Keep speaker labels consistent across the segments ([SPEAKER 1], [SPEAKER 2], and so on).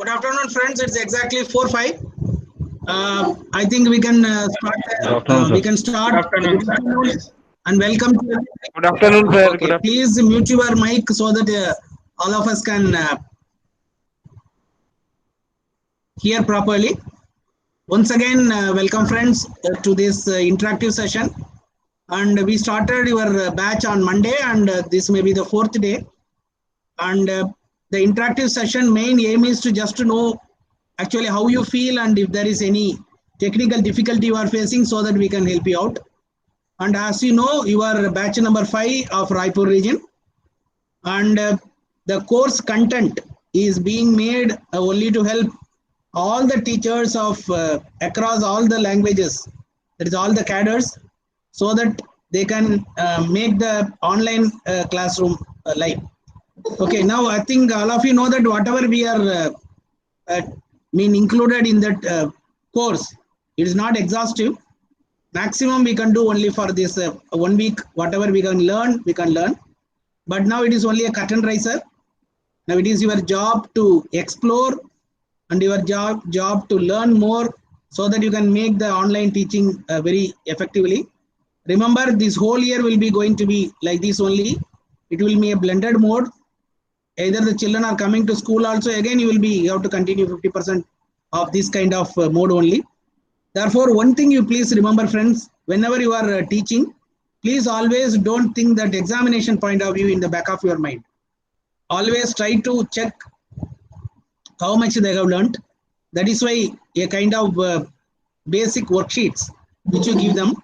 [SPEAKER 1] Good afternoon, friends. It's exactly 4:05. I think we can start.
[SPEAKER 2] Good afternoon,
[SPEAKER 1] We
[SPEAKER 2] sir.
[SPEAKER 1] can start.
[SPEAKER 3] Good afternoon, sir.
[SPEAKER 1] And welcome to.
[SPEAKER 3] Good afternoon, sir.
[SPEAKER 1] Okay, please mute your mic so that all of us can hear properly. Once again, welcome, friends, to this interactive session. And we started your batch on Monday, and this may be the fourth day. And the interactive session main aim is to just to know actually how you feel and if there is any technical difficulty you are facing so that we can help you out. And as you know, you are batch number 5 of Raipur region, and the course content is being made only to help all the teachers of across all the languages, that is all the cadres, so that they can make the online classroom live. Okay, now I think all of you know that whatever we are included in that course, it is not exhaustive. Maximum we can do only for this 1 week. Whatever we can learn, we can learn. But now it is only a curtain raiser. Now it is your job to explore and your job to learn more so that you can make the online teaching very effectively. Remember, this whole year will be going to be like this only. It will be a blended mode. Either the children are coming to school also, again you have to continue 50% of this kind of mode only. Therefore, one thing you please remember, friends, whenever you are teaching, please always don't think that examination point of view in the back of your mind. Always try to check how much they have learnt. That is why a kind of basic worksheets which you give them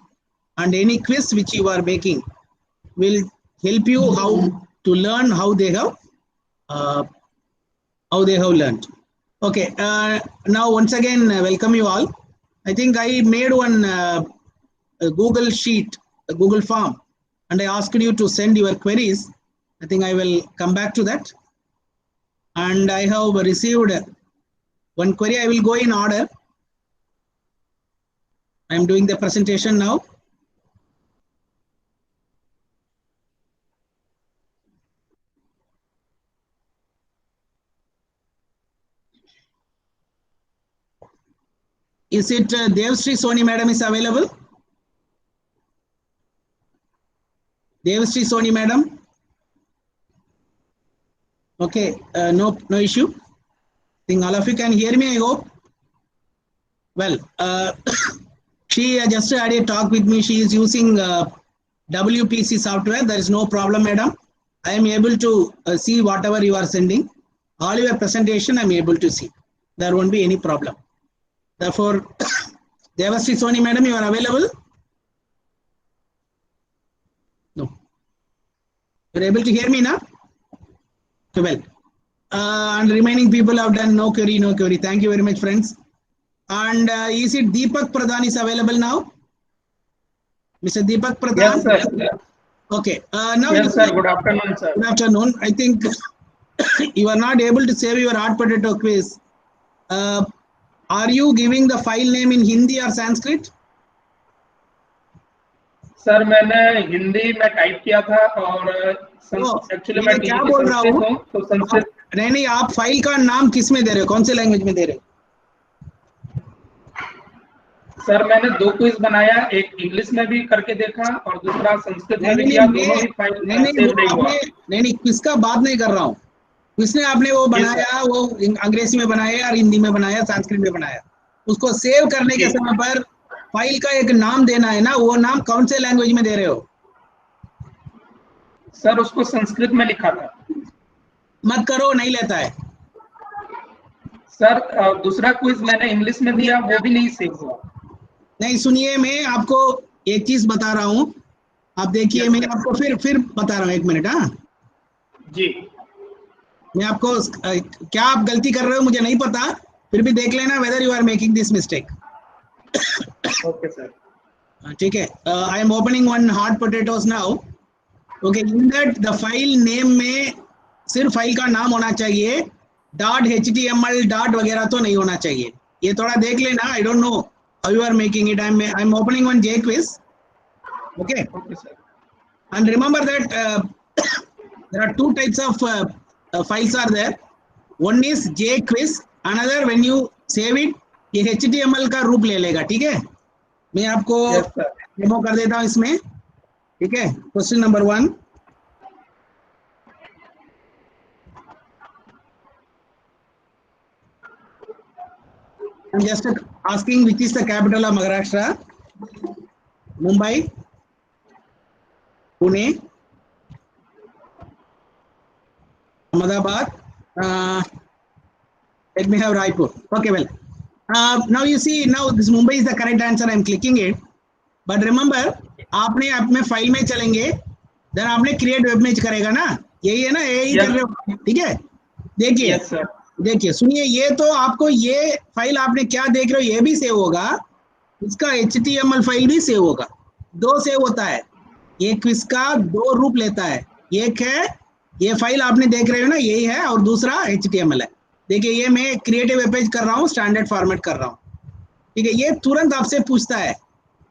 [SPEAKER 1] and any quiz which you are making will help you how to learn how they have learned. Okay, now once again welcome you all. I think I made one Google sheet, a Google form, and I asked you to send your queries. I think I will come back to that. And I have received one query. I will go in order. I am doing the presentation now. Is it Devsri Soni madam is available? Devsri Soni madam? Okay, no issue. I think all of you can hear me, I hope. Well, she just had a talk with me. She is using WPC software. There is no problem, madam. I am able to see whatever you are sending. All your presentation I am able to see. There won't be any problem. Therefore, Devasri Soni madam, you are available? No. You are able to hear me now? Well, and remaining people have done no query. Thank you very much, friends. And is it Deepak Pradhan is available now? Mr. Deepak Pradhan?
[SPEAKER 3] Yes, sir.
[SPEAKER 1] Okay. Now
[SPEAKER 3] Yes, sir. Good afternoon, sir.
[SPEAKER 1] Good afternoon. I think you are not able to save your hot potato quiz. Are you giving the file name in Hindi or Sanskrit?
[SPEAKER 3] Sir मैंने हिंदी में type किया था और actually मैं
[SPEAKER 1] क्या बोल रहा हूँ
[SPEAKER 3] तो संस्कृत
[SPEAKER 1] नहीं आप फाइल का नाम किस में दे रहे हो, कौन से लैंग्वेज में दे रहे हो?
[SPEAKER 3] सर मैंने 2 क्विज बनाया, एक इंग्लिश में भी करके देखा और दूसरा संस्कृत में भी किया। दोनों ही फाइल सेव नहीं हुआ।
[SPEAKER 1] नहीं किसका बात नहीं कर रहा हूँ, किसने आपने वो बनाया, वो अंग्रेजी में बनाया और हिंदी में बनाया, संस्कृत में बनाया, उसको सेव करने के समय पर फाइल का एक नाम देना है ना, वो नाम कौन से लैंग्वेज में दे रहे हो?
[SPEAKER 3] सर उसको संस्कृत में लिखा था।
[SPEAKER 1] मत करो, नहीं लेता है।
[SPEAKER 3] सर दूसरा क्विज मैंने इंग्लिश में दिया, वो भी नहीं सेव हुआ।
[SPEAKER 1] नहीं सुनिए, मैं आपको एक चीज बता रहा हूँ, आप देखिए, मैं आपको फिर बता रहा हूँ, 1 मिनट। हाँ
[SPEAKER 3] जी,
[SPEAKER 1] मैं आपको क्या आप गलती कर रहे हो मुझे नहीं पता, फिर भी देख लेना whether you are making this mistake.
[SPEAKER 3] Okay sir, ठीक
[SPEAKER 1] है। I am opening one hot potatoes now. Okay, in that the file name में सिर्फ फाइल का नाम होना चाहिए, .html डॉट वगैरह तो नहीं होना चाहिए, ये थोड़ा देख लेना। I don't know how you are making it. I am opening one JQuiz. Okay,
[SPEAKER 3] sir.
[SPEAKER 1] And remember that there are 2 types of files are there. One is JQuiz another when you save it, ये HTML का रूप ले लेगा, ठीक है। मैं आपको
[SPEAKER 3] Yes, sir.
[SPEAKER 1] Demo कर देता हूँ इसमें, ठीक है। Question number 1, I'm just asking which is the capital of Maharashtra? Mumbai, Pune, Ahmedabad. Let me have Raipur. Okay, well. Now you see, now this Mumbai is the correct answer. I'm clicking it. But remember, आपने अपने file में चलेंगे, then आपने create web page करेगा ना, यही है ना, यही कर रहे हो, ठीक है। देखिए,
[SPEAKER 3] Yes, sir.
[SPEAKER 1] देखिए सुनिए, ये तो आपको ये फाइल आपने क्या देख रहे हो ये भी सेव होगा, इसका HTML फाइल भी सेव होगा, दो सेव होता है, एक क्विज का दो रूप लेता है, एक है ये फाइल आपने देख रहे हो ना यही है, और दूसरा HTML है। देखिए ये मैं क्रिएटिव वेब पेज कर रहा हूँ, स्टैंडर्ड फॉर्मेट कर रहा हूँ, ठीक है। ये तुरंत आपसे पूछता है,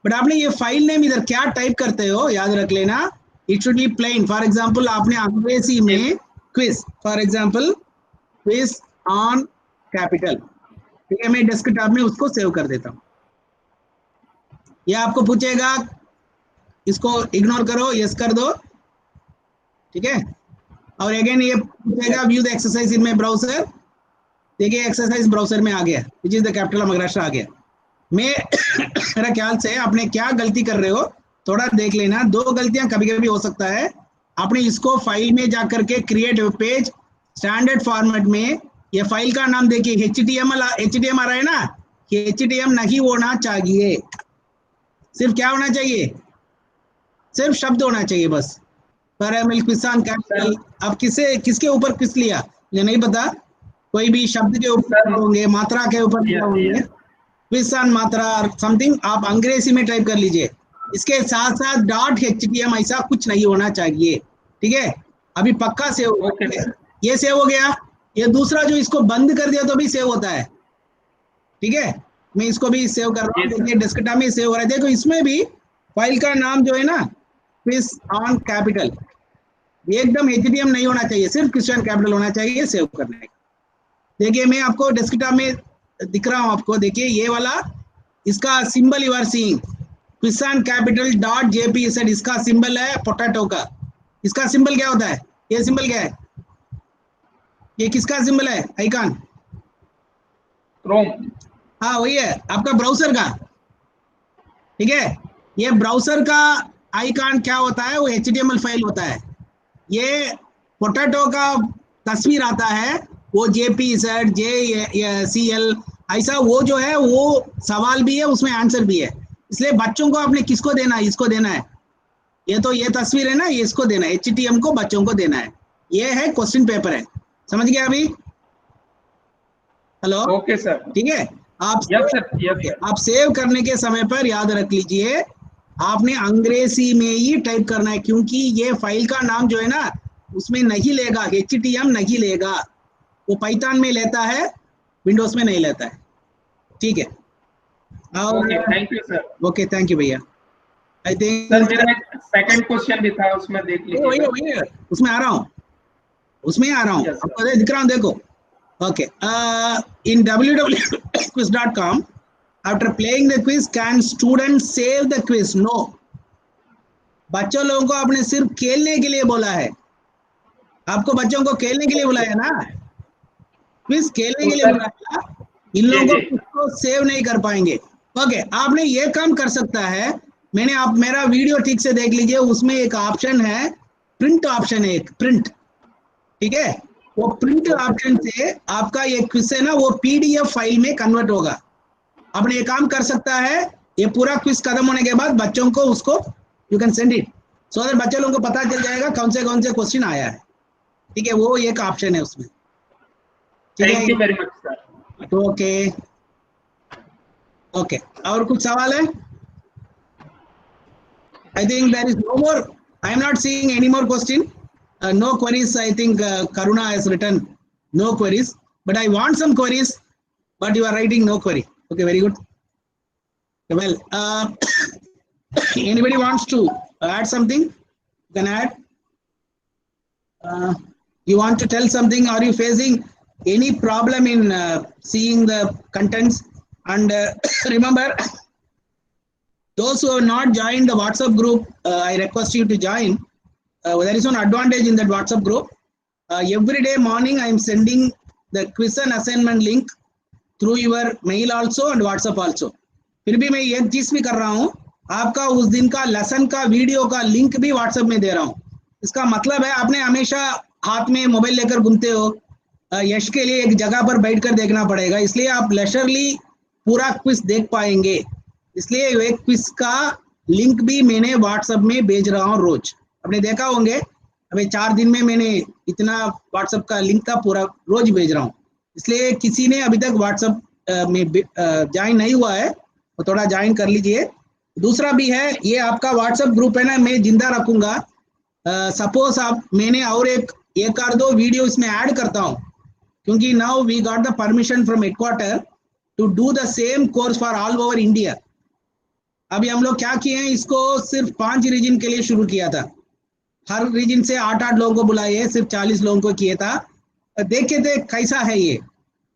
[SPEAKER 1] बट आपने ये फाइल नेम इधर क्या टाइप करते हो याद रख लेना, it should be plain. For example आपने अंग्रेजी में quiz, for example quiz on capital, ठीक है, मैं डेस्कटॉप में उसको सेव कर देता हूँ। ये आपको पूछेगा, इसको इग्नोर करो, यस कर दो, ठीक है। और अगेन ये पूछेगा view the exercise in my browser, देखिए एक्सरसाइज ब्राउजर में आ गया, which is the capital of Maharashtra आ गया। मैं मेरा ख्याल से आपने क्या गलती कर रहे हो थोड़ा देख लेना, दो गलतियां कभी कभी हो सकता है। आपने इसको फाइल में जाकर के create web page standard format में, ये फाइल का नाम देखिए HTML आ रहा है ना, ये HTML नहीं होना चाहिए, सिर्फ क्या होना चाहिए, सिर्फ शब्द होना चाहिए बस। पैरामिल क्विसान कैपिटल, अब किसके ऊपर क्विज लिया ये नहीं पता, कोई भी शब्द के ऊपर होंगे, मात्रा के ऊपर होंगे, क्विसान मात्रा समथिंग आप अंग्रेजी में टाइप कर लीजिए, इसके साथ साथ .html ऐसा कुछ नहीं होना चाहिए, ठीक है। अभी पक्का सेव हो गया, ये सेव हो गया। ये दूसरा जो इसको बंद कर दिया तो भी सेव होता है, ठीक है। मैं इसको भी सेव कर रहा हूँ, देखिए डेस्कटॉप में सेव हो रहा है। देखो इसमें भी फाइल का नाम जो है ना क्विज ऑन कैपिटल, एकदम HTML नहीं होना चाहिए, सिर्फ क्विज ऑन कैपिटल होना चाहिए सेव करने का। देखिए मैं आपको डेस्कटॉप में दिख रहा हूं आपको, देखिए ये वाला इसका सिंबल यू आर सीइंग क्विसान कैपिटल .jpz, इसका सिंबल है पोटैटो का। इसका सिंबल क्या होता है, ये सिंबल क्या है, ये किसका सिंबल है, आइकॉन,
[SPEAKER 3] क्रोम,
[SPEAKER 1] हाँ वही है आपका ब्राउजर का, ठीक है। ये ब्राउजर का आइकॉन क्या होता है, वो HTML फाइल होता है। ये पोटैटो का तस्वीर आता है, वो JPZ JCL ऐसा, वो जो है वो सवाल भी है उसमें आंसर भी है, इसलिए बच्चों को आपने किसको देना है, इसको देना है। ये तो ये तस्वीर है ना, ये इसको देना है, HTML को बच्चों को देना है। ये है क्वेश्चन पेपर है, समझ गया अभी, हेलो,
[SPEAKER 3] ओके सर,
[SPEAKER 1] ठीक है। आप सेव करने के समय पर याद रख लीजिए आपने अंग्रेजी में ही टाइप करना है, क्योंकि ये फाइल का नाम जो है ना उसमें नहीं लेगा, HTML नहीं लेगा, वो पाइथन में लेता है, विंडोज में नहीं लेता है, ठीक है।
[SPEAKER 3] Okay, thank you sir.
[SPEAKER 1] Okay thank you भैया। आई थिंक
[SPEAKER 3] सर मेरा एक सेकंड क्वेश्चन भी था, उसमें देख लीजिए,
[SPEAKER 1] वही उसमें आ रहा हूँ, उसमें आ रहा हूँ, आपको दिख रहा हूँ, देखो। Okay, in www.quiz.com after playing the quiz can students save the quiz? No, बच्चों लोगों को आपने सिर्फ खेलने के लिए बोला है, आपको बच्चों को खेलने के लिए बुलाया ना, क्विज खेलने के लिए बुलाया, इन लोगों को सेव नहीं कर पाएंगे। ओके, आपने ये काम कर सकता है, आप मेरा वीडियो ठीक से देख लीजिए, उसमें एक ऑप्शन है प्रिंट ऑप्शन है, एक प्रिंट, ठीक है। वो प्रिंट ऑप्शन से आपका ये क्विज है ना वो PDF फाइल में कन्वर्ट होगा। आपने ये काम कर सकता है, ये पूरा क्विज खत्म होने के बाद बच्चों को उसको you can send it, so that बच्चों लोगों को पता चल जाएगा कौन से क्वेश्चन आया है, ठीक है। वो एक ऑप्शन है उसमें, ठीक है।
[SPEAKER 3] Thank you very much sir.
[SPEAKER 1] Okay okay, और कुछ सवाल है? I think there is no more, I am not seeing any more question, no queries. I think Karuna has written no queries, but I want some queries, but you are writing no query. Okay, very good. Well, anybody wants to add something, you can add. You want to tell something, are you facing any problem in seeing the contents. And remember, those who have not joined the WhatsApp group, I request you to join. There is one advantage in that WhatsApp group. Every day morning, I am sending the quiz and assignment link through your mail also and WhatsApp also. फिर भी मैं एक चीज भी कर रहा हूँ, आपका उस दिन का लेसन का वीडियो का लिंक भी व्हाट्सएप में दे रहा हूँ. इसका मतलब है आपने हमेशा हाथ में मोबाइल लेकर घूमते हो, यश के लिए एक जगह पर बैठकर देखना पड़ेगा, इसलिए आप लेशरली पूरा क्विज देख पाएंगे. इसलिए एक क्विज का लिंक भी मैंने व्हाट्सएप में भेज रहा हूँ रोज. आपने देखा होंगे अभी 4 दिन में मैंने इतना व्हाट्सएप का लिंक का पूरा रोज भेज रहा हूँ. इसलिए किसी ने अभी तक व्हाट्सएप में ज्वाइन नहीं हुआ है तो थोड़ा ज्वाइन कर लीजिए. दूसरा भी है, ये आपका व्हाट्सएप ग्रुप है ना, मैं जिंदा रखूंगा. सपोज आप मैंने और एक और 2 वीडियो इसमें ऐड करता हूँ, क्योंकि now we got the permission from headquarter to do the same course for all over India. अभी हम लोग क्या किए हैं, इसको सिर्फ 5 रीजन के लिए शुरू किया था. हर रीजन से 8-8 लोगों को बुलाए, सिर्फ 40 लोगों को किया था. देखे थे कैसा है ये,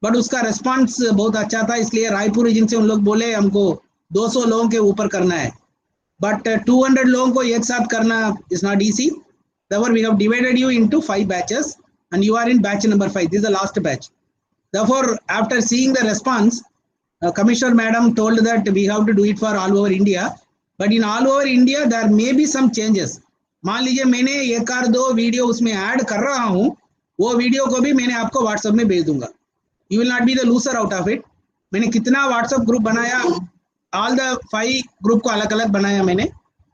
[SPEAKER 1] बट उसका रेस्पॉन्स बहुत अच्छा था. इसलिए रायपुर रीजन से उन लोग बोले हमको 200 लोगों के ऊपर करना है, बट 200 लोगों को एक साथ करना is not easy. Therefore, we have divided you into 5 batches, and you are in batch number 5. This is the last batch. Therefore, after seeing the response, Commissioner Madam told that we have to do it for all over India. But in all over India, there may be some changes. मान लीजिए मैंने एक और 2 video उसमें add कर रहा हूँ, वो वीडियो को भी मैंने आपको व्हाट्सएप में भेज दूंगा. You will not be the loser out of it. मैंने कितना व्हाट्सएप ग्रुप बनाया, all the 5 ग्रुप को अलग अलग बनाया मैंने,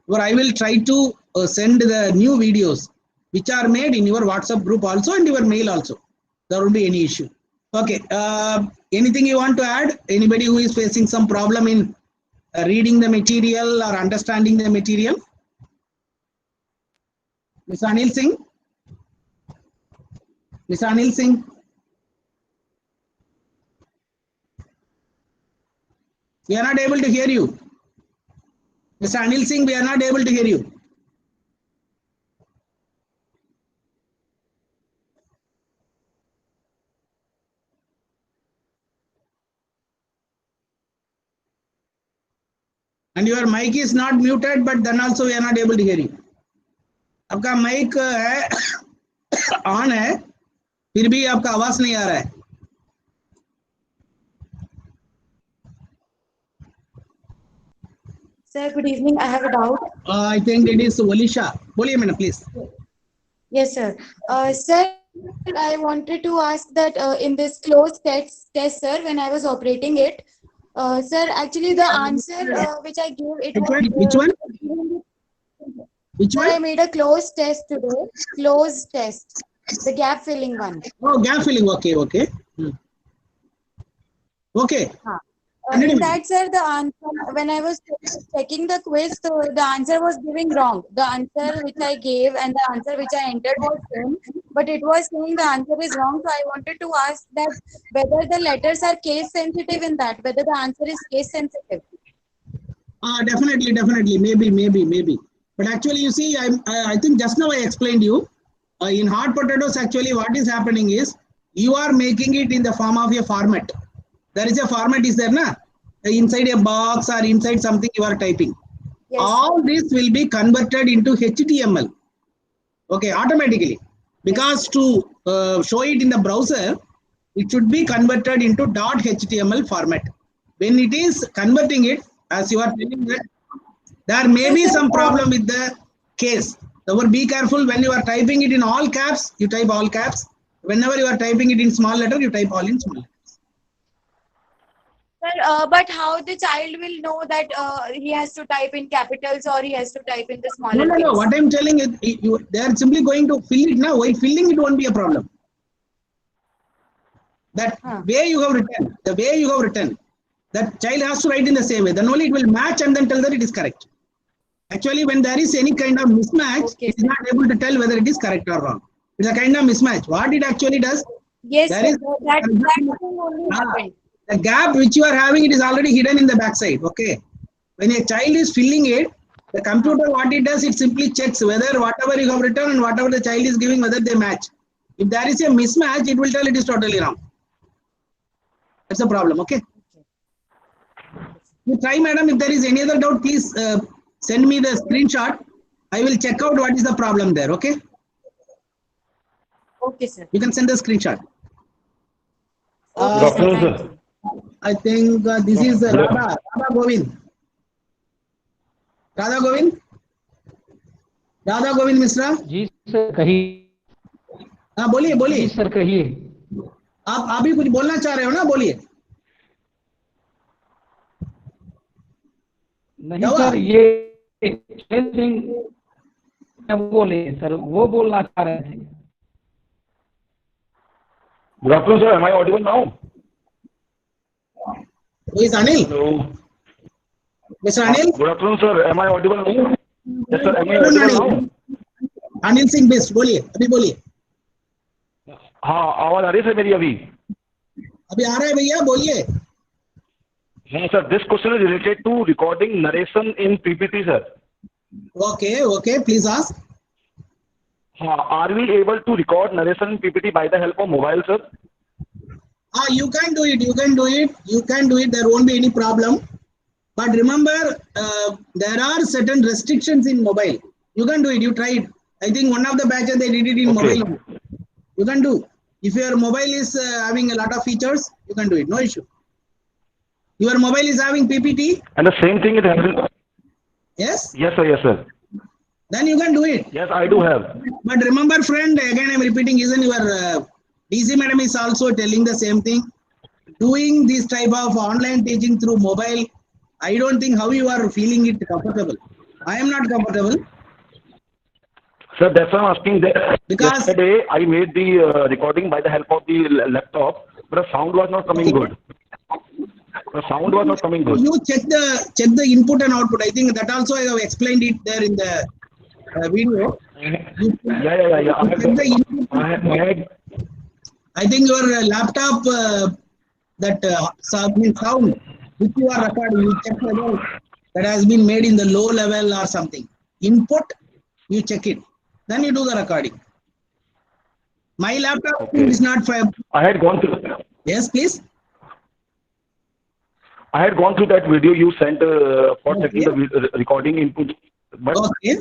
[SPEAKER 1] और I will try to send the new videos which are made in your WhatsApp group also and your mail also. There won't be any issue. Okay. Anything you want to add? Anybody who is facing some problem in reading the material or understanding the material? Mr. Anil Singh? Mr. Anil Singh? We are not able to hear you. Mr. Anil Singh, we are not able to hear you. And your mic is not muted, but then also we are not able to hear you. आपका mic है on है, फिर भी आपका आवाज नहीं आ रहा है.
[SPEAKER 2] Sir, good evening. I have a doubt.
[SPEAKER 1] I think it is Walisha. बोलिए madam please.
[SPEAKER 2] Yes, sir. Sir, I wanted to ask that in this closed test, sir, when I was operating it, sir, actually the answer which I gave, it was...
[SPEAKER 1] Which one? Which one?
[SPEAKER 2] I made a closed test today. Closed test. The gap filling one.
[SPEAKER 1] Oh, gap filling. Okay, okay. Okay.
[SPEAKER 2] In that, sir, the answer, when I was checking the quiz, so the answer was giving wrong. The answer which I gave and the answer which I entered was same, but it was saying the answer is wrong. So I wanted to ask that whether the letters are case sensitive in that, whether the answer is case sensitive.
[SPEAKER 1] Definitely. Maybe. But actually, you see, I think just now I explained you. In hot potatoes, actually, what is happening is you are making it in the form of a format. There is a format is there, na? Inside a box or inside something you are typing. Yes. All this will be converted into HTML. Okay, automatically. Because to show it in the browser, it should be converted into .html format. When it is converting it, as you are telling that, there may be some problem with the case. So be careful when you are typing it in all caps, you type all caps. Whenever you are typing it in small letter, you type all in small letter.
[SPEAKER 2] Sir, but how the child will know that he has to type in capitals or he has to type in the smaller
[SPEAKER 1] No. What I'm telling is, they are simply going to fill it now. While filling it won't be a problem. That way you have written, the way you have written, that child has to write in the same way. Then only it will match and then tell that it is correct. Actually, when there is any kind of mismatch, it is not able to tell whether it is correct or wrong. It's a kind of mismatch. What it actually does,
[SPEAKER 2] yes,
[SPEAKER 1] there is
[SPEAKER 2] that only happened.
[SPEAKER 1] The gap which you are having, it is already hidden in the backside. Okay. When a child is filling it, the computer, what it does, it simply checks whether whatever you have written and whatever the child is giving, whether they match. If there is a mismatch, it will tell it is totally wrong. That's the problem. Okay. You try, madam. If there is any other doubt, please send me the screenshot. I will check out what is the problem there. Okay.
[SPEAKER 2] Okay, sir.
[SPEAKER 1] You can send the screenshot.
[SPEAKER 2] Okay, sir. Thank you.
[SPEAKER 1] I think this is Radha Govind. Radha Govind. Radha Govind Misra.
[SPEAKER 4] Ji sir कहिए।
[SPEAKER 1] हाँ बोलिए बोलिए।
[SPEAKER 4] जी sir कहिए।
[SPEAKER 1] आप भी कुछ बोलना चाह रहे हो ना, बोलिए।
[SPEAKER 4] नहीं सर, ये बोले सर, वो बोलना चाह रहे थे।
[SPEAKER 5] Good afternoon, sir. Am I audible now?
[SPEAKER 1] Who is Anil?
[SPEAKER 5] Hello.
[SPEAKER 1] Mr. Anil?
[SPEAKER 5] Good afternoon, sir. Am I audible now? Yes, sir. Am I
[SPEAKER 1] Anil,
[SPEAKER 5] audible now?
[SPEAKER 1] Anil Singh Best, बोलिए, अभी बोलिए।
[SPEAKER 5] हाँ, आवाज आ रही है सर मेरी अभी?
[SPEAKER 1] अभी आ रहा है भैया, बोलिए।
[SPEAKER 5] हाँ sir, this question is related to recording narration in PPT, sir.
[SPEAKER 1] Okay, okay, please ask.
[SPEAKER 5] Are we able to record narration in PPT by the help of mobile, sir?
[SPEAKER 1] You can do it. You can do it. You can do it. There won't be any problem. But remember, there are certain restrictions in mobile. You can do it. You try it. I think one of the batches they did it in
[SPEAKER 5] Okay.
[SPEAKER 1] mobile. You can do. If your mobile is having a lot of features, you can do it. No issue. Your mobile is having PPT.
[SPEAKER 5] And the same thing it happens.
[SPEAKER 1] Yes.
[SPEAKER 5] Yes, sir. Yes, sir.
[SPEAKER 1] Then you can do it.
[SPEAKER 5] Yes, I do have.
[SPEAKER 1] But remember, friend, again I'm repeating, isn't your DC madam is also telling the same thing. Doing this type of online teaching through mobile, I don't think how you are feeling it comfortable. I am not comfortable.
[SPEAKER 5] Sir, that's why I'm asking that.
[SPEAKER 1] Because-
[SPEAKER 5] Yesterday I made the recording by the help of the laptop, but the sound was not coming good. The sound was not coming good.
[SPEAKER 1] You check the input and output. I think that also I have explained it there in the video.
[SPEAKER 5] Yeah.
[SPEAKER 1] You check the input. I think your laptop sound which you are recording, you check whether that has been made in the low level or something. Input, you check it. Then you do the recording. My laptop is not for.
[SPEAKER 5] I had gone through.
[SPEAKER 1] Yes, please.
[SPEAKER 5] I had gone through that video you sent for checking the recording input. But
[SPEAKER 1] Okay.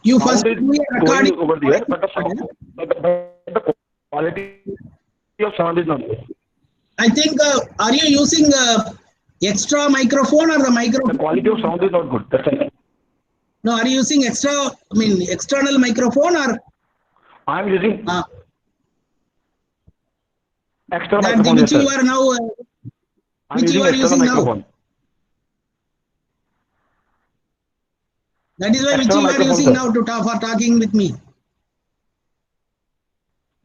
[SPEAKER 1] You first
[SPEAKER 5] sound is
[SPEAKER 1] do a
[SPEAKER 5] going
[SPEAKER 1] recording
[SPEAKER 5] over there, but the quality of sound is not good.
[SPEAKER 1] I think, are you using extra microphone or the
[SPEAKER 5] The
[SPEAKER 1] microphone?
[SPEAKER 5] quality of sound is not good. That's it.
[SPEAKER 1] No, are you using external microphone or
[SPEAKER 5] I am using external
[SPEAKER 1] that
[SPEAKER 5] microphone.
[SPEAKER 1] which
[SPEAKER 5] Yes,
[SPEAKER 1] you
[SPEAKER 5] sir.
[SPEAKER 1] are now,
[SPEAKER 5] I'm
[SPEAKER 1] which you
[SPEAKER 5] using
[SPEAKER 1] are
[SPEAKER 5] external
[SPEAKER 1] using now?
[SPEAKER 5] microphone.
[SPEAKER 1] That is why which
[SPEAKER 5] External
[SPEAKER 1] you are
[SPEAKER 5] microphone,
[SPEAKER 1] using
[SPEAKER 5] sir.
[SPEAKER 1] now for talking with me.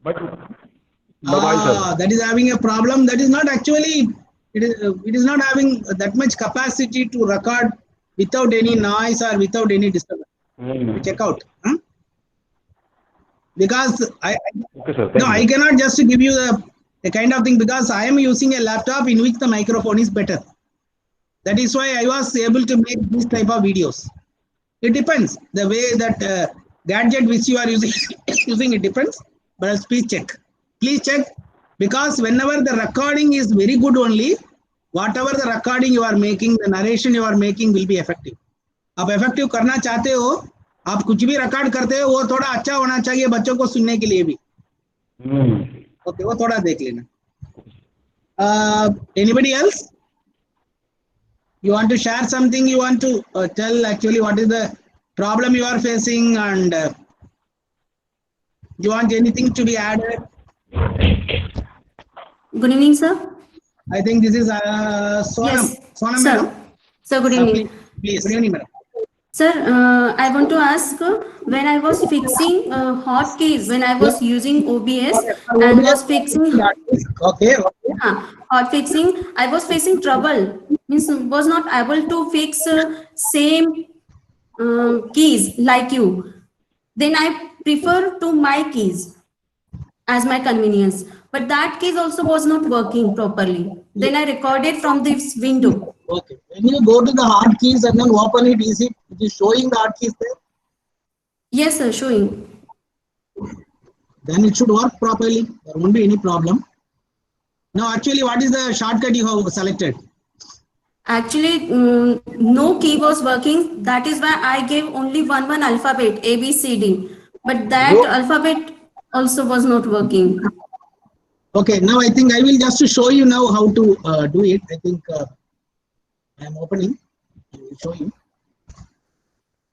[SPEAKER 5] But mobile, sir.
[SPEAKER 1] That is having a problem. That is not actually, it is not having that much capacity to record without any noise or without any disturbance. Check out. Because
[SPEAKER 5] Okay, sir.
[SPEAKER 1] no,
[SPEAKER 5] Thank
[SPEAKER 1] I
[SPEAKER 5] you.
[SPEAKER 1] cannot just give you the kind of thing because I am using a laptop in which the microphone is better. That is why I was able to make this type of videos. It depends the way that gadget which you are using using it depends. But please check. Please check because whenever the recording is very good only, whatever the recording you are making, the narration you are making will be effective. आप effective करना चाहते हो, आप कुछ भी record करते हो वो थोड़ा अच्छा होना चाहिए बच्चों को सुनने के लिए भी. ओके, वो थोड़ा देख लेना. Anybody else? You want to share something? You want to tell actually what is the problem you are facing and you want anything to be added?
[SPEAKER 6] Good evening, sir.
[SPEAKER 1] I think this is Sonam.
[SPEAKER 6] Yes,
[SPEAKER 1] Sonam,
[SPEAKER 6] sir.
[SPEAKER 1] madam.
[SPEAKER 6] Sir, good evening.
[SPEAKER 1] Please. Good evening, madam.
[SPEAKER 6] Sir, I want to ask when I was fixing hotkeys, when I was using OBS and was fixing
[SPEAKER 1] Okay.
[SPEAKER 6] hot fixing, I was facing trouble. Means was not able to fix same keys like you. Then I prefer to my keys as my convenience. But that keys also was not working properly. Then I recorded from this window.
[SPEAKER 1] Okay. When you go to the hotkeys and then open it, is it showing the hotkeys there?
[SPEAKER 6] Yes, sir, showing.
[SPEAKER 1] then it should work properly. There won't be any problem. Now, actually, what is the shortcut you have selected?
[SPEAKER 6] Actually, no key was working. That is why I gave only one alphabet, A, B, C, D. But that alphabet also was not working.
[SPEAKER 1] Okay, now I think I will just to show you now how to do it. I think I am opening. I will show you.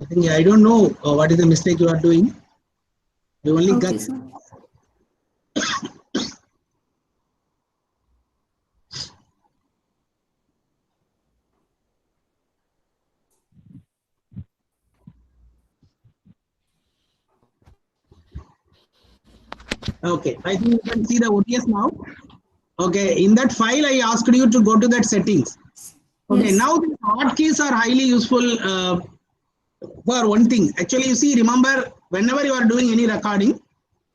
[SPEAKER 1] I think I don't know what is the mistake you are doing. You only
[SPEAKER 6] Okay,
[SPEAKER 1] got.
[SPEAKER 6] sir.
[SPEAKER 1] Okay, I think you can see the ODS now. Okay, in that file, I asked you to go to that settings. Okay,
[SPEAKER 6] Yes.
[SPEAKER 1] now the hotkeys are highly useful for one thing. Actually, you see, remember, whenever you are doing any recording,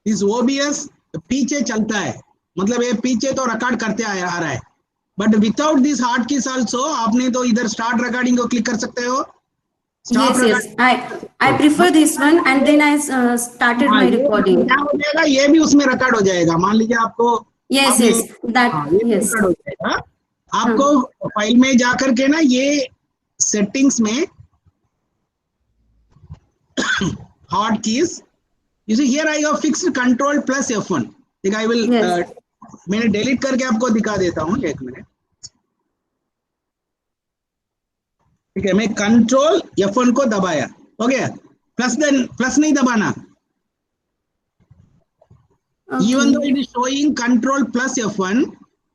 [SPEAKER 1] this OBS पीछे चलता है, मतलब ये पीछे तो record करते आ रहा है, but without this hotkeys also आपने तो इधर स्टार्ट रिकॉर्डिंग को क्लिक कर सकते हो.
[SPEAKER 6] Yes. I prefer this one, and then I started my recording.
[SPEAKER 1] क्या हो जाएगा, ये भी उसमें रिकॉर्ड हो जाएगा. मान लीजिए आपको
[SPEAKER 6] Yes. That
[SPEAKER 1] ये
[SPEAKER 6] yes.
[SPEAKER 1] रिकॉर्ड हो जाएगा. आपको फाइल में जाकर के ना ये सेटिंग्स में hot keys, you see here I have fixed control plus F1. ठीक है, I will
[SPEAKER 6] Yes.
[SPEAKER 1] मैंने डिलीट करके आपको दिखा देता हूँ, एक मिनट. ठीक है, मैं कंट्रोल F1 को दबाया. ओके, प्लस नहीं दबाना. Even though it is showing control plus F1,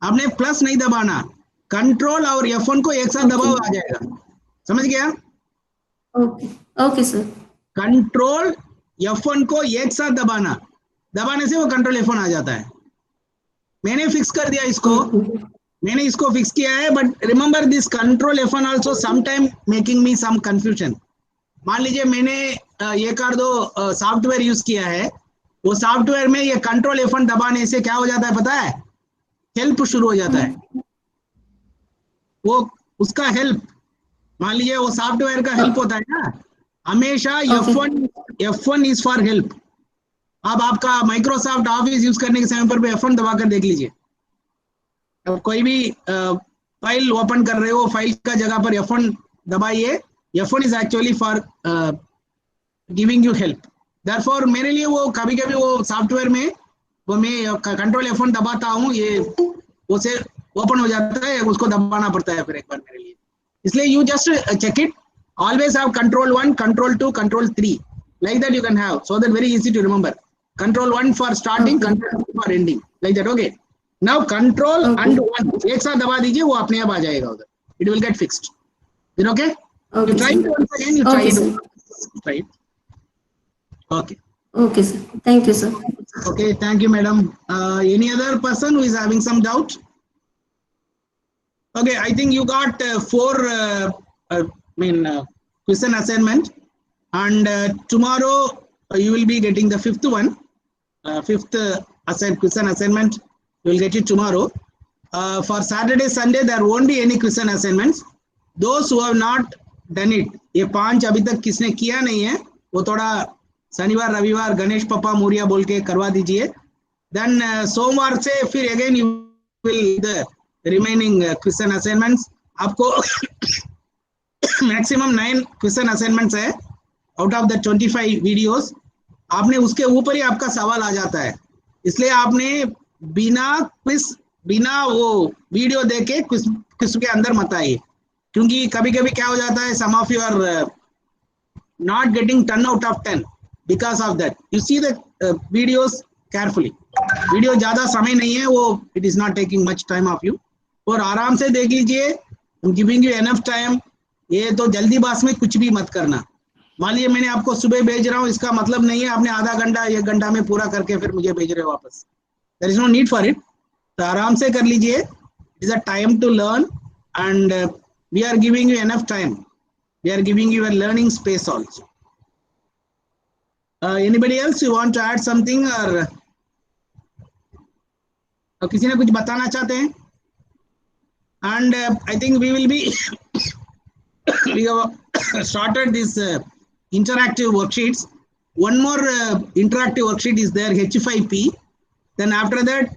[SPEAKER 1] आपने प्लस नहीं दबाना. कंट्रोल और F1 को एक साथ दबाओ, आ जाएगा. समझ गया?
[SPEAKER 6] Okay, sir.
[SPEAKER 1] कंट्रोल F1 को एक साथ दबाने से वो कंट्रोल F1 आ जाता है. मैंने फिक्स कर दिया इसको. मैंने इसको फिक्स किया है, but remember this control F1 also sometime making me some confusion. मान लीजिए मैंने एक और दो सॉफ्टवेयर यूज किया है, वो सॉफ्टवेयर में ये कंट्रोल F1 दबाने से क्या हो जाता है पता है? हेल्प शुरू हो जाता है. वो उसका हेल्प, मान लीजिए वो सॉफ्टवेयर का हेल्प होता है ना, हमेशा F1 इज फॉर हेल्प. अब आपका माइक्रोसॉफ्ट ऑफिस यूज करने के समय पर F1 दबाकर देख लीजिए. अब कोई भी फाइल ओपन कर रहे हो, फाइल का जगह पर F1 दबाइए. F1 is actually for giving you help. Therefore मेरे लिए वो कभी कभी वो सॉफ्टवेयर में वो मैं कंट्रोल F1 दबाता हूँ, ये उसे ओपन हो जाता है, उसको दबाना पड़ता है फिर एक बार मेरे लिए. इसलिए you just check it. Always have control 1, control 2, control 3. Like that you can have, so that very easy to remember. Control 1 for starting, control 2 for ending. Like that, okay. Now control and 1 एक साथ दबा दीजिए, वो अपने आप आ जाएगा उधर. It will get fixed. Then okay? You try it once again. You try it. Try it. Okay.
[SPEAKER 6] Okay, sir. Thank you, sir.
[SPEAKER 1] Okay, thank you, madam. Any other person who is having some doubt? Okay, I think you got 4 question assignment, and tomorrow you will be getting the 5th one. 5th question assignment you will get it tomorrow. For Saturday, Sunday there won't be any question assignments. Those who have not done it, ये 5 अभी तक किसने किया नहीं है, वो थोड़ा शनिवार रविवार गणेश पप्पा मोरिया बोल के करवा दीजिए. Then सोमवार से फिर again you will the remaining question assignments. आपको मैक्सिमम 9 क्वेश्चन असाइनमेंट्स है आउट ऑफ द 25 वीडियोस. आपने उसके ऊपर ही आपका सवाल आ जाता है, इसलिए आपने बिना वो वीडियो देखे क्विज के अंदर मत आइए, क्योंकि कभी कभी क्या हो जाता है, some of you are not getting 10 out of 10 because of that. You see the videos carefully. Video ज्यादा समय नहीं है, वो it is not taking much time of you, और आराम से देख लीजिए. Giving you enough time. ये तो जल्दीबाज में कुछ भी मत करना. मान लीजिए मैंने आपको सुबह भेज रहा हूँ, इसका मतलब नहीं है आपने आधा घंटा 1 घंटा में पूरा करके फिर मुझे भेज रहे हो वापस. There is no need for it. तो आराम से कर लीजिए. It is a time to learn, and we are giving you enough time. We are giving you a learning space also. Anybody else you want to add something, और किसी ने कुछ बताना चाहते हैं? And I think we will be we have started this interactive worksheets. one more interactive worksheet is there, H5P. Then after that,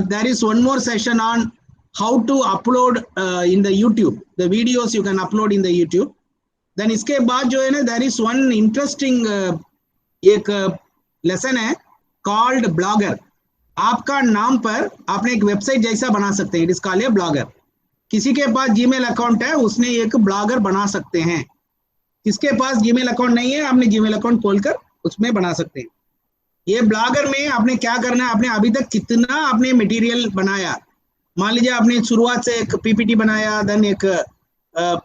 [SPEAKER 1] there is one more session on how to upload in the YouTube. The videos you can upload in the YouTube. Then इसके बाद जो है ना, there is one interesting एक lesson है called blogger. आपका नाम पर आपने एक वेबसाइट जैसा बना सकते हैं. It is called a blogger. किसी के पास जीमेल अकाउंट है, उसने एक ब्लॉगर बना सकते हैं. किसके पास जीमेल अकाउंट नहीं है, आपने जीमेल अकाउंट खोलकर उसमें बना सकते हैं. ये ब्लॉगर में आपने क्या करना है, आपने अभी तक कितना आपने मटेरियल बनाया. मान लीजिए आपने शुरुआत से एक पीपीटी बनाया, देन एक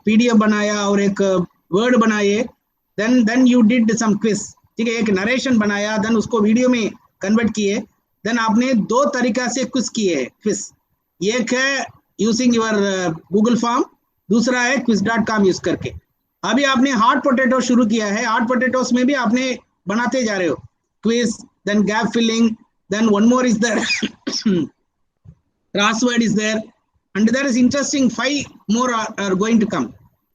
[SPEAKER 1] पीडीएफ बनाया और एक वर्ड बनाए, then you did some quiz. ठीक है, एक नरेशन बनाया, देन उसको वीडियो में कन्वर्ट किए. देन आपने दो तरीका से क्विज किए. क्विज एक है यूजिंग योर गूगल फॉर्म, दूसरा है quiz.com यूज करके. अभी आपने हार्ड पोटैटो शुरू किया है. हार्ड पोटैटोस में भी आपने बनाते जा रहे हो quiz, then gap filling, then one more is there, crossword is there, and there is interesting 5 more are going to come.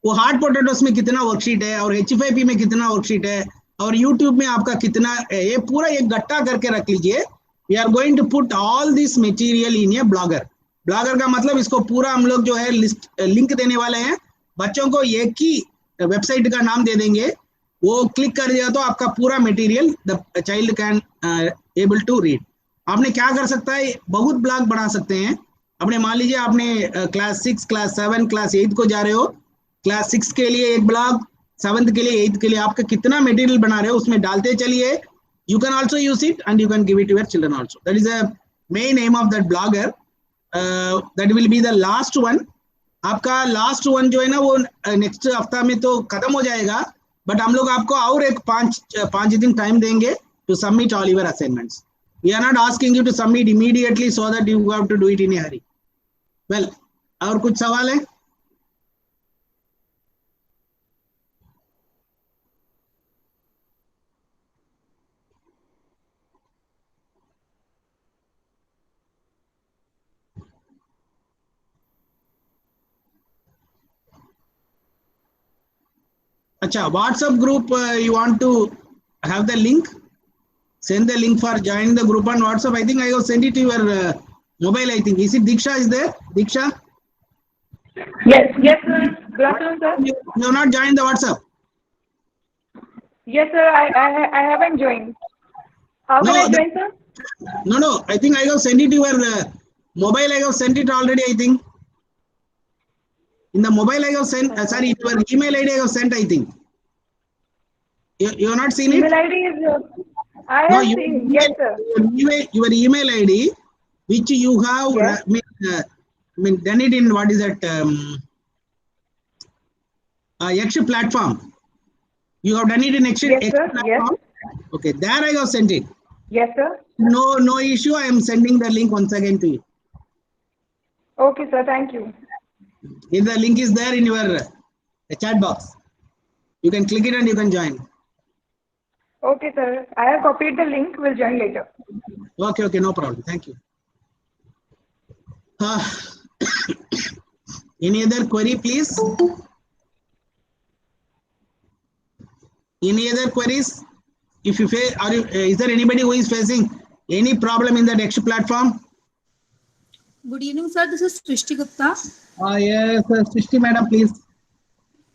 [SPEAKER 1] वो हार्ड पोटैटोस में कितना वर्कशीट है और H5P में कितना वर्कशीट है और यूट्यूब में आपका कितना है, ये पूरा एक गट्टा करके रख लीजिए. We are going to put all this material in a blogger. Blogger का मतलब इसको पूरा हम लोग जो है लिस्ट लिंक देने वाले हैं. बच्चों को एक ही वेबसाइट का नाम दे देंगे, वो क्लिक कर दिया तो आपका पूरा material the child can able to read. आपने क्या कर सकता है, बहुत ब्लॉग बना सकते हैं. अपने मान लीजिए आपने क्लास 6, क्लास 7, क्लास 8 को जा रहे हो. क्लास 6 के लिए एक ब्लॉग, 7th के लिए, 8th के लिए, आपका कितना मटेरियल बना रहे हो उसमें डालते चलिए. You can also use it and you can give it to your children also. That is a main aim of that blogger. That will be the last one. आपका लास्ट वन जो है ना, वो नेक्स्ट हफ्ता में तो खत्म हो जाएगा, बट हम लोग आपको और एक 5 दिन टाइम देंगे to submit all your assignments. We are not asking you to submit immediately so that you have to do it in a hurry. Well, और कुछ सवाल है? अच्छा, WhatsApp group, you want to have the link? Send the link for joining the group on WhatsApp. I think I have sent it to your mobile. I think, is it Diksha is there? Diksha?
[SPEAKER 7] Yes, sir. Good afternoon, sir.
[SPEAKER 1] You have not joined the WhatsApp?
[SPEAKER 7] Yes, sir. I haven't joined. How can I join, sir?
[SPEAKER 1] No. I think I have sent it to your mobile. I have sent it already, I think. In the mobile I have sent, sorry, your email ID I have sent, I think. You have not seen it?
[SPEAKER 7] Email ID is, I have seen, yes, sir.
[SPEAKER 1] Your email ID, which you have
[SPEAKER 7] Yes.
[SPEAKER 1] done it in, what is that, X platform. You have done it in X,
[SPEAKER 7] Yes,
[SPEAKER 1] X
[SPEAKER 7] sir.
[SPEAKER 1] platform? Okay, there I have sent it.
[SPEAKER 7] Yes, sir.
[SPEAKER 1] No issue, I am sending the link once again to you.
[SPEAKER 7] Okay, sir. Thank you.
[SPEAKER 1] If the link is there in your chat box, you can click it and you can join.
[SPEAKER 7] Okay, sir. I have copied the link. We'll join later.
[SPEAKER 1] Okay, no problem. Thank you. Any other query, please? Any other queries? If you face, is there anybody who is facing any problem in the X platform?
[SPEAKER 8] Good evening, sir. This is Srishti Gupta.
[SPEAKER 1] Yes, Srishti madam, please.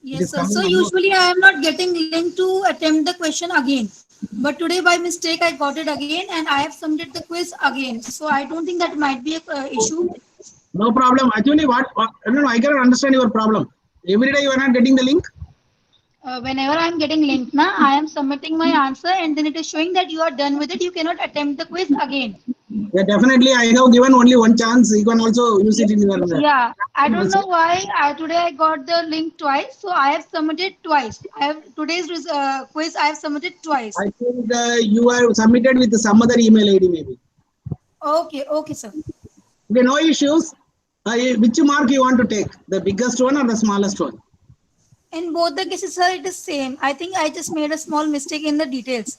[SPEAKER 8] Yes, sir. So usually I am not getting link to attempt the question again. But today by mistake I got it again and I have submitted the quiz again. So I don't think that might be a issue.
[SPEAKER 1] No problem. Actually, no, I cannot understand your problem. Every day you are not getting the link?
[SPEAKER 8] Whenever I am getting link now, I am submitting my answer and then it is showing that you are done with it. You cannot attempt the quiz again.
[SPEAKER 1] Yeah, definitely. I have given only one chance. You can also use it in your.
[SPEAKER 8] Yeah, I don't know why. Today I got the link twice, so I have submitted twice. I have today's quiz. I have submitted twice.
[SPEAKER 1] I think you are submitted with some other email ID maybe.
[SPEAKER 8] Okay, sir.
[SPEAKER 1] Okay, no issues. Which mark you want to take? The biggest one or the smallest one?
[SPEAKER 8] In both the cases, sir, it is same. I think I just made a small mistake in the details.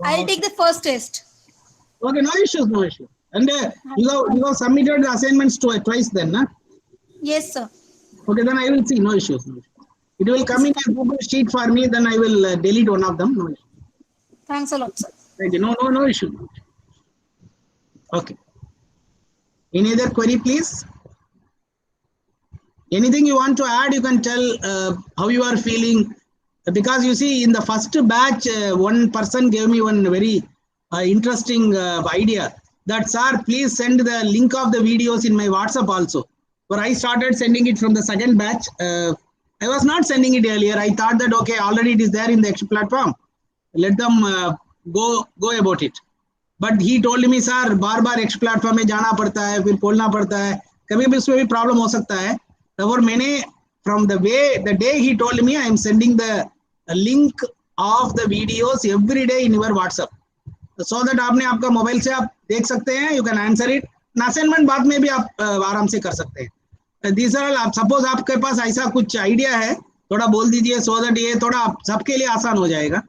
[SPEAKER 8] I'll take the first test.
[SPEAKER 1] Okay, no issues. And you have submitted the assignments twice then, na?
[SPEAKER 8] Yes, sir.
[SPEAKER 1] Okay, then I will see. No issues. It will come in a Google sheet for me. Then I will delete one of them. No issues.
[SPEAKER 8] Thanks a lot, sir.
[SPEAKER 1] No issue. Okay. Any other query, please? Anything you want to add, you can tell how you are feeling. Because you see, in the first batch, one person gave me one very interesting idea. That, sir, please send the link of the videos in my WhatsApp also. But I started sending it from the second batch. I was not sending it earlier. I thought that, okay, already it is there in the X platform. Let them go about it. But he told me, sir, बार-बार X platform में जाना पड़ता है, फिर बोलना पड़ता है, कभी-कभी उसमें भी problem हो सकता है. और मैंने, from the day he told me, I am sending the link of the videos every day in your WhatsApp, so that आपने आपका मोबाइल से आप देख सकते हैं. You can answer it. Assignment बाद में भी आप आराम से कर सकते हैं. These are all, आप सपोज आपके पास ऐसा कुछ आइडिया है, थोड़ा बोल दीजिए, so that ये थोड़ा सबके लिए आसान हो जाएगा.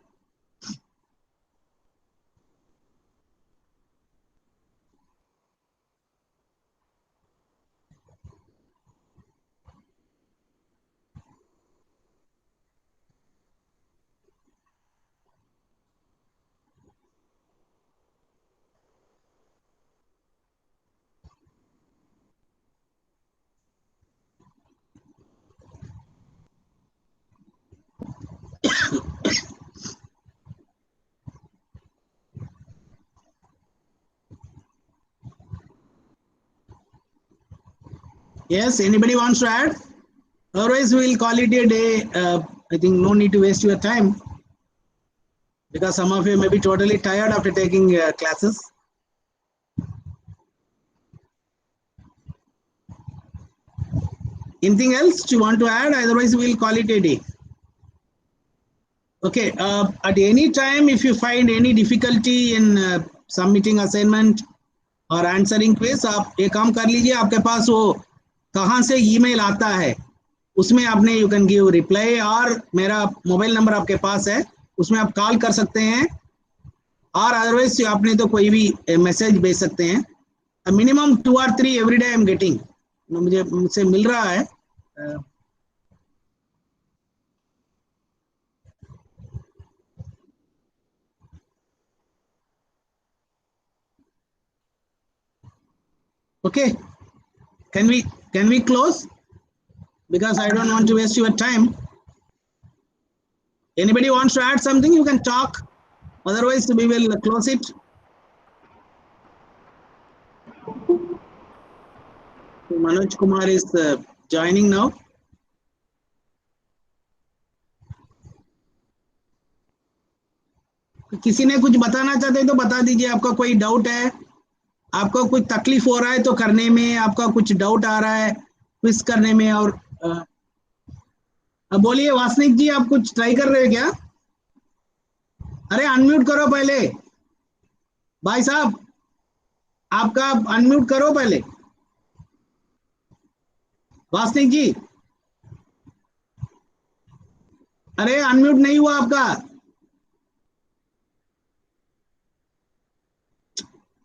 [SPEAKER 1] Yes, anybody wants to add? Otherwise, we will call it a day. I think no need to waste your time, because some of you may be totally tired after taking classes. Anything else you want to add? Otherwise, we will call it a day. Okay, at any time, if you find any difficulty in submitting assignment or answering quiz, आप एक काम कर लीजिए, आपके पास वो कहाँ से email आता है, उसमें आपने you can give reply, और मेरा मोबाइल नंबर आपके पास है, उसमें आप कॉल कर सकते हैं, और अदरवाइज आपने तो कोई भी मैसेज भेज सकते हैं. Minimum 2 or 3 every day I am getting, मुझसे मिल रहा है. Okay, can we close? Because I don't want to waste your time. Anybody wants to add something, you can talk. Otherwise, we will close it. Manoj Kumar is joining now. किसी ने कुछ बताना चाहते तो बता दीजिए. आपका कोई डाउट है, आपको कुछ तकलीफ हो रहा है तो करने में, आपका कुछ डाउट आ रहा है क्विज करने में, और अब बोलिए. वासनिक जी, आप कुछ ट्राई कर रहे हो क्या? अरे अनम्यूट करो पहले भाई साहब, आपका अनम्यूट करो पहले. वासनिक जी, अरे अनम्यूट नहीं हुआ आपका.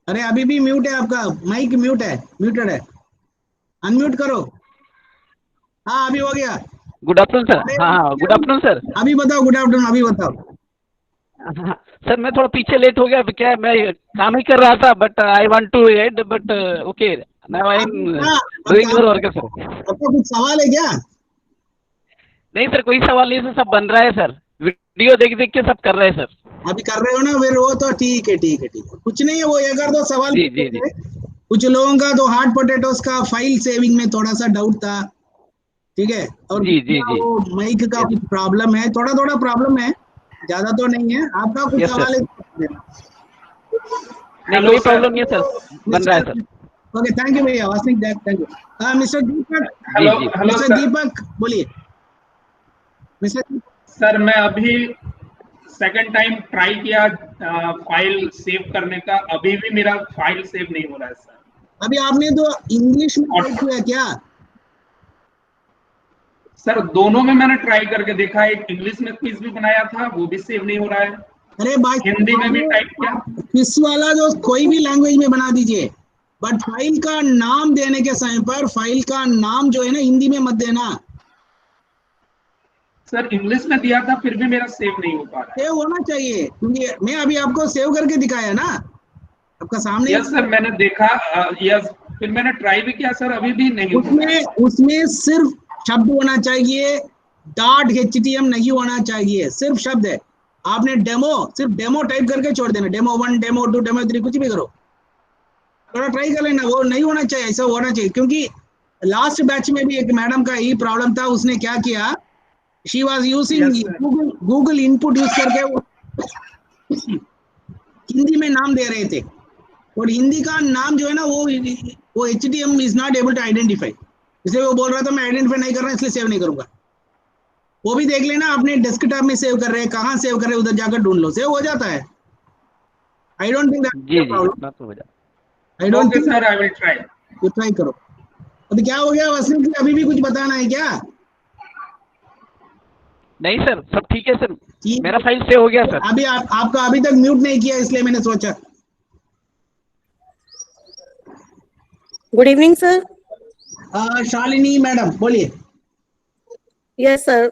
[SPEAKER 1] अरे अभी भी म्यूट है आपका, माइक म्यूट है, म्यूटेड है. अनम्यूट करो. हाँ, अभी हो गया.
[SPEAKER 4] Good afternoon sir. हाँ, गुड आफ्टरनून सर.
[SPEAKER 1] अभी बताओ. गुड आफ्टरनून, अभी बताओ.
[SPEAKER 4] सर मैं थोड़ा पीछे लेट हो गया, क्या है, मैं काम ही कर रहा था, but I want to add, but okay now I am doing your work sir.
[SPEAKER 1] आपको कुछ सवाल है क्या?
[SPEAKER 4] नहीं सर, कोई सवाल नहीं सर, सब बन रहा है सर, वीडियो देख देख के सब कर रहे हैं सर.
[SPEAKER 1] अभी कर रहे हो ना, फिर वो तो ठीक है. कुछ नहीं है, वो अगर दो सवाल.
[SPEAKER 4] जी.
[SPEAKER 1] कुछ लोगों का तो हार्ट पोटैटोस का फाइल सेविंग में थोड़ा सा डाउट था, ठीक है, और
[SPEAKER 4] जी.
[SPEAKER 1] वो माइक का कुछ प्रॉब्लम है, थोड़ा प्रॉब्लम है, ज्यादा तो नहीं है. आपका कुछ सवाल है?
[SPEAKER 4] नहीं, कोई प्रॉब्लम नहीं है सर, बन रहा है सर.
[SPEAKER 1] ओके, थैंक यू भैया. Wasnik, thank you. Mister Deepak.
[SPEAKER 3] Hello
[SPEAKER 1] mister Deepak, बोलिए. मिस्टर
[SPEAKER 3] सर, मैं अभी सेकंड टाइम ट्राई किया फाइल सेव करने का, अभी भी मेरा फाइल सेव नहीं हो रहा है सर.
[SPEAKER 1] अभी आपने तो इंग्लिश में टाइप किया क्या?
[SPEAKER 3] सर, दोनों में मैंने ट्राई करके देखा. एक इंग्लिश में क्विज भी बनाया था, वो भी सेव नहीं हो रहा है.
[SPEAKER 1] अरे भाई,
[SPEAKER 3] हिंदी में भी टाइप किया.
[SPEAKER 1] किस वाला जो कोई भी लैंग्वेज में बना दीजिए, बट फाइल का नाम देने के समय पर फाइल का नाम जो है ना, हिंदी में मत देना.
[SPEAKER 3] सर इंग्लिश में दिया था फिर भी मेरा सेव नहीं हो पा रहा
[SPEAKER 1] सेव होना चाहिए, क्योंकि मैं अभी आपको सेव करके दिखाया ना, आपका सामने।
[SPEAKER 3] यस सर, मैंने देखा। यस, फिर मैंने ट्राई भी किया सर, अभी भी नहीं
[SPEAKER 1] उसमें उसमें सिर्फ शब्द होना चाहिए, डॉट HTML नहीं होना चाहिए, सिर्फ शब्द है। आपने सिर्फ डेमो टाइप करके छोड़ देना, डेमो 1, डेमो 2, डेमो 3, कुछ भी करो, थोड़ा ट्राई कर लेना। वो नहीं होना चाहिए, ऐसा होना चाहिए। क्योंकि लास्ट बैच में भी एक मैडम का यही प्रॉब्लम था, उसने क्या किया, she was using Google input use करके वो हिंदी में नाम दे रहे थे, और हिंदी का नाम जो है ना वो HTML is not able to identify, इसलिए वो बोल रहा था मैं आइडेंटिफाई नहीं कर रहा, इसलिए सेव नहीं करूंगा। वो भी देख लेना, अपने डेस्कटॉप में सेव कर रहे हैं, कहाँ सेव कर रहे हैं, उधर जाकर ढूंढ लो, सेव हो जाता है। I don't think I don't think
[SPEAKER 3] sir, I will try.
[SPEAKER 1] तो ट्राई करो। अभी क्या हो गया वसीम जी, अभी भी कुछ बताना है क्या?
[SPEAKER 4] नहीं सर, सब ठीक है सर, मेरा फाइल सेव हो गया सर।
[SPEAKER 1] अभी आपका अभी तक म्यूट नहीं किया, इसलिए मैंने सोचा।
[SPEAKER 9] Good evening sir.
[SPEAKER 1] Shalini madam बोलिए।
[SPEAKER 9] Yes sir,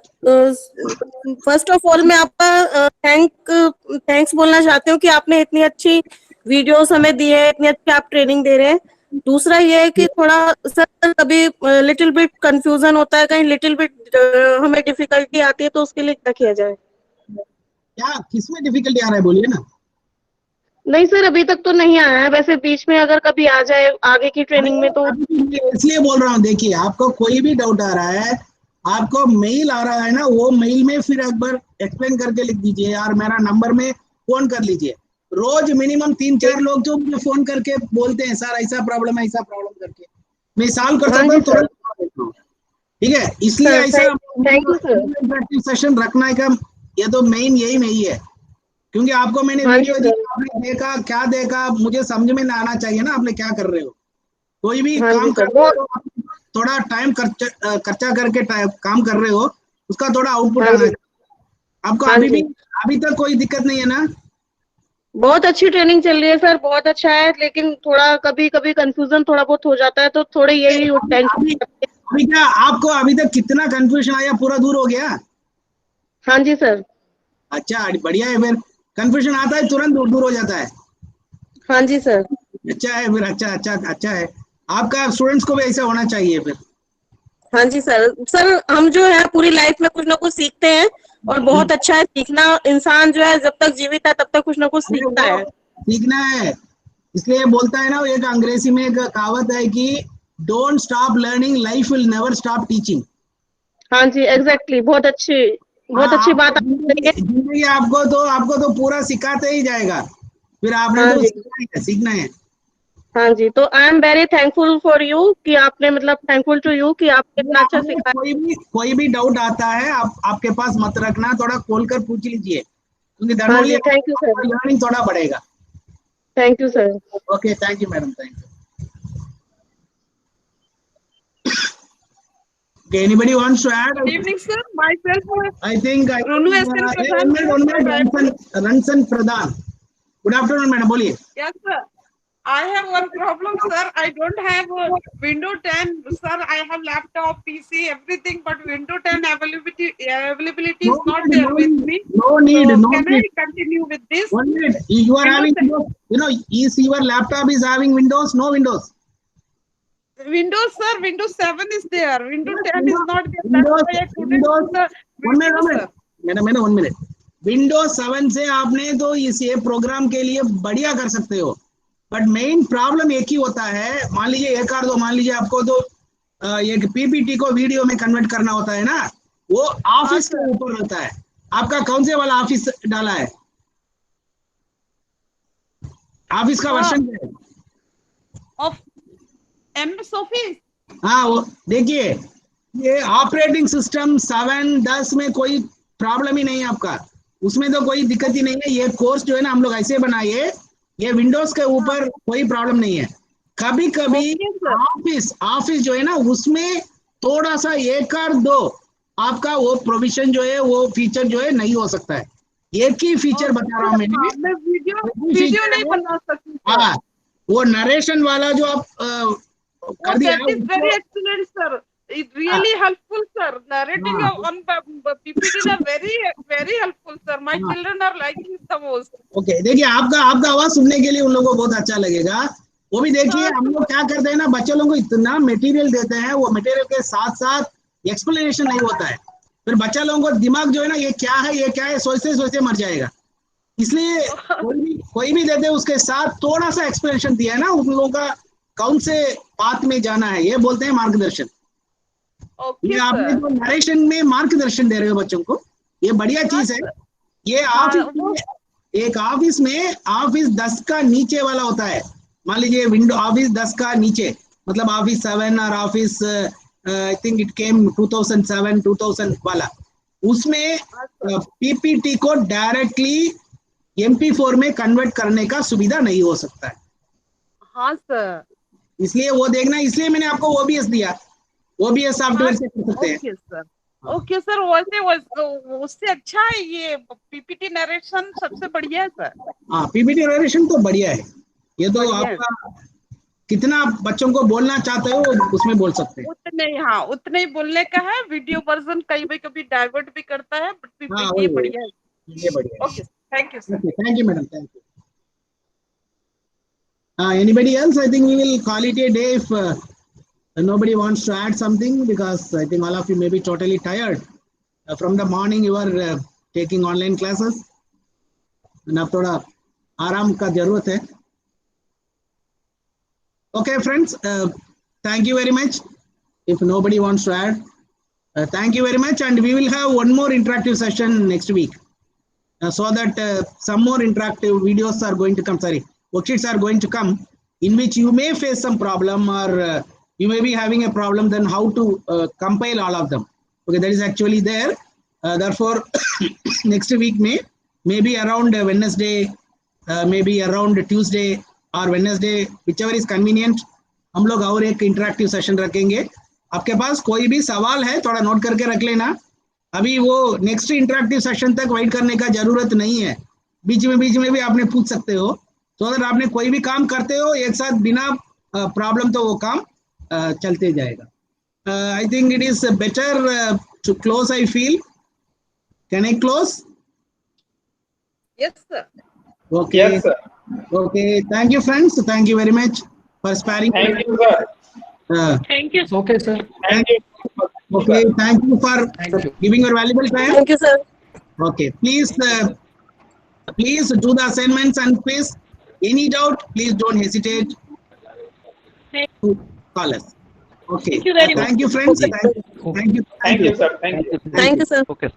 [SPEAKER 9] first of all मैं आपका थैंक्स बोलना चाहती हूँ कि आपने इतनी अच्छी वीडियोस हमें दी है, इतनी अच्छी आप ट्रेनिंग दे रहे हैं। दूसरा ये है कि थोड़ा सर कभी लिटिल बिट कंफ्यूजन होता है, कहीं लिटिल बिट हमें डिफिकल्टी आती है, तो उसके लिए क्या किया जाए?
[SPEAKER 1] क्या किसमें डिफिकल्टी आ रहा है, बोलिए ना।
[SPEAKER 9] नहीं सर, अभी तक तो नहीं आया है, वैसे बीच में अगर कभी आ जाए आगे की ट्रेनिंग में तो।
[SPEAKER 1] इसलिए बोल रहा हूँ, देखिए आपको कोई भी डाउट आ रहा है, आपको मेल आ रहा है ना, वो मेल में फिर एक बार एक्सप्लेन करके लिख दीजिए, यार मेरा नंबर में फोन कर लीजिए। रोज मिनिमम 3-4 लोग जो मुझे फोन करके बोलते हैं, सर ऐसा प्रॉब्लम है, ऐसा प्रॉब्लम करके मैं सॉल्व कर सकता हूँ तुरंत, ठीक है। इसलिए ऐसा सेशन रखना का ये तो मेन यही नहीं है, क्योंकि आपको मैंने वीडियो दी, आपने देखा, क्या देखा मुझे समझ में ना आना चाहिए ना, आपने क्या कर रहे हो। कोई भी काम कर रहे हो, थोड़ा टाइम खर्चा करके काम कर रहे हो, उसका थोड़ा आउटपुट आना चाहिए आपको। अभी तक कोई दिक्कत नहीं है ना?
[SPEAKER 9] बहुत अच्छी ट्रेनिंग चल रही है सर, बहुत अच्छा है, लेकिन थोड़ा कभी कभी कंफ्यूजन थोड़ा बहुत हो जाता है, तो थोड़े यही
[SPEAKER 1] अभी क्या आपको अभी तक कितना कंफ्यूजन आया, पूरा दूर हो गया?
[SPEAKER 9] हाँ जी सर।
[SPEAKER 1] अच्छा बढ़िया है, फिर कंफ्यूजन आता है तुरंत दूर हो जाता है।
[SPEAKER 9] हाँ जी सर।
[SPEAKER 1] अच्छा है फिर, अच्छा है। आपका स्टूडेंट्स को भी ऐसा होना चाहिए फिर।
[SPEAKER 9] हाँ जी सर हम जो है पूरी लाइफ में कुछ ना कुछ सीखते हैं, और बहुत अच्छा है सीखना। इंसान जो है जब तक जीवित है तब तक कुछ ना कुछ सीखना है। इसलिए बोलता है ना, एक अंग्रेजी में एक कहावत है कि don't stop learning, life will never stop teaching. हाँ जी एग्जैक्टली, बहुत अच्छी बात।
[SPEAKER 1] जिंदगी आपको तो पूरा सिखाते ही जाएगा, फिर आपने तो सीखना है।
[SPEAKER 9] हाँ जी, तो I am very thankful for you कि आपने मतलब थैंकफुल टू यू कि आपने इतना अच्छा सिखाया।
[SPEAKER 1] कोई भी डाउट आता है आपके पास मत रखना, थोड़ा खोल कर पूछ लीजिए, क्योंकि
[SPEAKER 9] थैंक यू सर,
[SPEAKER 1] लर्निंग थोड़ा बढ़ेगा।
[SPEAKER 9] Thank you sir.
[SPEAKER 1] Okay, thank you madam, thank you. Okay, anybody wants to add?
[SPEAKER 10] Good evening, sir. Myself,
[SPEAKER 1] I think Ransan Pradhan. Good afternoon, madam. बोलिए।
[SPEAKER 10] Yes, sir. I have one problem, sir. I don't have Windows 10, sir. I have laptop, PC, everything, but Windows 10 availability is not there with me.
[SPEAKER 1] No need.
[SPEAKER 10] So
[SPEAKER 1] no
[SPEAKER 10] can
[SPEAKER 1] need.
[SPEAKER 10] I continue with this?
[SPEAKER 1] 1 minute. You are having Windows, is your laptop is having Windows? No Windows.
[SPEAKER 10] Windows, sir. Windows 7 is there. Windows 10 is not there. That's why I couldn't do the Windows, sir.
[SPEAKER 1] मैंने 1 minute. Windows 7 से आपने तो ये programme के लिए बढ़िया कर सकते हो, बट मेन प्रॉब्लम एक ही होता है। मान लीजिए मान लीजिए आपको तो एक पीपीटी को वीडियो में कन्वर्ट करना होता है ना, वो ऑफिस के ऊपर होता है। आपका कौन से वाला ऑफिस डाला है? ऑफिस का वर्जन क्या है?
[SPEAKER 10] Of MS Office.
[SPEAKER 1] हाँ, वो देखिए, ये ऑपरेटिंग सिस्टम 7-10 में कोई प्रॉब्लम ही नहीं है आपका, उसमें तो कोई दिक्कत ही नहीं है। ये कोर्स जो है ना हम लोग ऐसे बनाए, ये विंडोज के ऊपर कोई प्रॉब्लम नहीं है। कभी कभी ऑफिस जो है ना, उसमें थोड़ा सा 1 और 2 आपका वो प्रोविजन जो है, वो फीचर जो है नहीं हो सकता है। एक ही फीचर बता रहा हूँ मैं
[SPEAKER 10] वीडियो नहीं बना सकती।
[SPEAKER 1] हाँ, वो नरेशन वाला जो आप कर दिया है,
[SPEAKER 10] very excellent, sir. It's really helpful, sir. Narrating on PPT are very helpful, sir. My children are liking it the most.
[SPEAKER 1] Okay देखिए आपका आवाज सुनने के लिए उन लोगों को बहुत अच्छा लगेगा। वो भी देखिए हम लोग क्या करते हैं ना, बच्चों लोगों को इतना मटेरियल देते हैं, वो मटेरियल के साथ साथ एक्सप्लेनेशन नहीं होता है, फिर बच्चा लोगों को दिमाग जो है ना ये क्या है सोचते सोचते मर जाएगा। इसलिए कोई भी देते उसके साथ थोड़ा सा एक्सप्लेनेशन दिया है ना, उन लोगों का कौन से पाथ में जाना है, ये बोलते हैं मार्गदर्शन। ये आपने जो नरेशन में मार्गदर्शन दे रहे हो बच्चों को, ये बढ़िया चीज है। ये एक ऑफिस में ऑफिस 10 का नीचे वाला होता है, मान लीजिए विंडो ऑफिस 10 का नीचे, मतलब ऑफिस 7 और office I think it came 2007 2000 वाला, उसमें पीपीटी को डायरेक्टली MP4 में कन्वर्ट करने का सुविधा नहीं हो सकता है।
[SPEAKER 10] हाँ सर,
[SPEAKER 1] इसलिए वो देखना, इसलिए मैंने आपको OBS दिया, OBS सॉफ्टवेयर से कर सकते हैं।
[SPEAKER 10] Okay sir, okay sir. वैसे उससे अच्छा है ये पीपीटी नरेशन, सबसे बढ़िया है सर।
[SPEAKER 1] हाँ पीपीटी नरेशन तो बढ़िया है, ये तो आपका कितना आप बच्चों को बोलना चाहते हो उसमें बोल सकते हैं।
[SPEAKER 10] उतने ही बोलने का है। वीडियो वर्जन कभी डाइवर्ट भी करता है, बट पीपीटी बढ़िया है,
[SPEAKER 1] ये बढ़िया।
[SPEAKER 10] Okay, thank you sir.
[SPEAKER 1] Thank you madam, thank you. Anybody else? I think we will call it a day if nobody wants to add something, because I think all of you may be totally tired. From the morning you are taking online classes, and अब थोड़ा आराम का जरूरत है। Okay friends, thank you very much. If nobody wants to add, thank you very much, and we will have one more interactive session next week, so that some more interactive videos are going to come. Sorry, worksheets are going to come, in which you may face some problem, or you may be having a problem, then how to compile all of them. Okay, that is actually there. Therefore next week maybe around Wednesday, maybe around Tuesday or Wednesday, whichever is convenient, हम लोग और एक interactive session रखेंगे। आपके पास कोई भी सवाल है थोड़ा नोट करके रख लेना, अभी वो नेक्स्ट इंटरेक्टिव सेशन तक वेट करने का जरूरत नहीं है, बीच में भी आपने पूछ सकते हो। तो अगर आपने कोई भी काम करते हो एक साथ बिना प्रॉब्लम, तो वो काम चलते जाएगा। I think it is better to close, I feel. Can I close?
[SPEAKER 10] Yes sir.
[SPEAKER 1] Okay.
[SPEAKER 3] Yes sir.
[SPEAKER 1] Okay, thank you friends, thank you very much for sparing.
[SPEAKER 3] Thank you sir.
[SPEAKER 10] Thank you.
[SPEAKER 4] Okay, sir.
[SPEAKER 3] Thank you.
[SPEAKER 1] Okay, thank you for giving your valuable time.
[SPEAKER 9] Thank you, sir.
[SPEAKER 1] Okay, please do the assignments and quiz. Any doubt, please don't hesitate to call us. Okay.
[SPEAKER 10] Thank you very much.
[SPEAKER 1] Thank you friends. Thank you.
[SPEAKER 3] Thank you sir. Thank you.
[SPEAKER 9] Thank you, sir.
[SPEAKER 4] Okay.